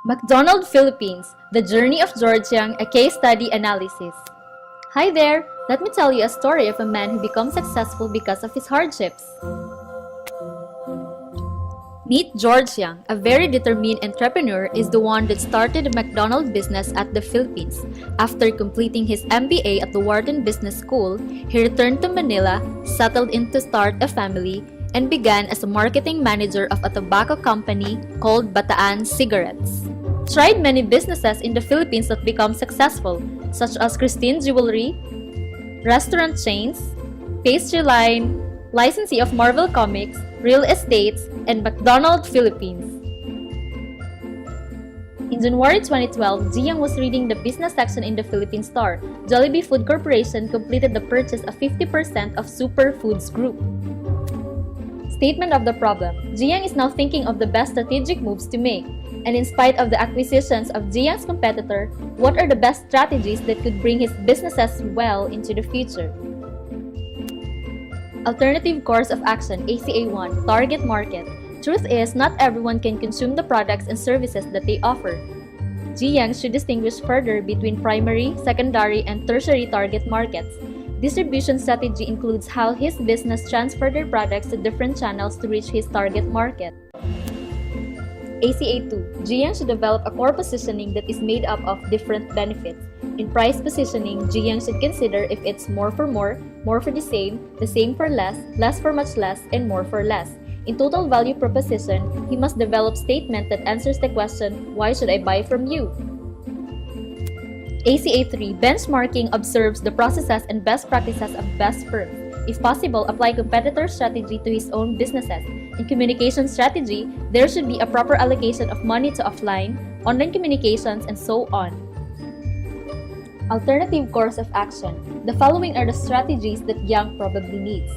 McDonald's Philippines, The Journey of George Young, a Case Study Analysis. Hi there! Let me tell you a story of a man who becomes successful because of his hardships. Meet George Young, a very determined entrepreneur, is the one that started the McDonald's business at the Philippines. After completing his MBA at the Wharton Business School, he returned to Manila, settled in to start a family, and began as a marketing manager of a tobacco company called Bataan Cigarettes. Tried many businesses in the Philippines that become successful, such as Christine Jewelry, restaurant chains, pastry line, licensee of Marvel Comics, real estates, and McDonald's Philippines. In January 2012, Ji Young was reading the business section in the Philippine store. Jollibee Food Corporation completed the purchase of 50% of Super Foods Group. Statement of the problem. Ji Young is now thinking of the best strategic moves to make. And in spite of the acquisitions of Ji Young's competitor, what are the best strategies that could bring his businesses well into the future? Alternative Course of Action, ACA1, Target Market. Truth is, not everyone can consume the products and services that they offer. Ji Young should distinguish further between primary, secondary, and tertiary target markets. Distribution strategy includes how his business transfer their products to different channels to reach his target market. ACA2, Ji Young should develop a core positioning that is made up of different benefits. In price positioning, Ji Young should consider if it's more for the same for less, less for much less, and more for less. In total value proposition, he must develop statement that answers the question, why should I buy from you? ACA3, benchmarking observes the processes and best practices of best firms. If possible, apply competitor strategy to his own businesses. In communication strategy, there should be a proper allocation of money to offline, online communications, and so on. Alternative course of action. The following are the strategies that Young probably needs.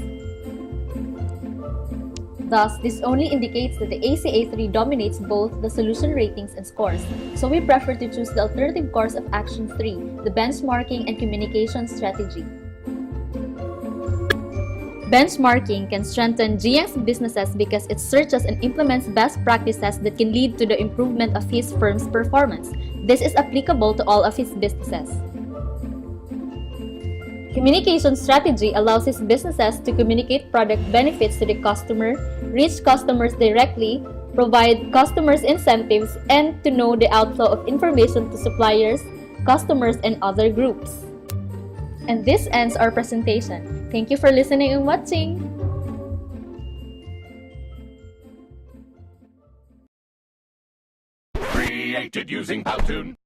Thus, this only indicates that the ACA3 dominates both the solution ratings and scores, so we prefer to choose the alternative course of action 3, the benchmarking and communication strategy. Benchmarking can strengthen Ji Young's businesses because it searches and implements best practices that can lead to the improvement of his firm's performance. This is applicable to all of his businesses. Communication strategy allows his businesses to communicate product benefits to the customer, reach customers directly, provide customers incentives, and to know the outflow of information to suppliers, customers, and other groups. And this ends our presentation. Thank you for listening and watching. Created using Powtoon.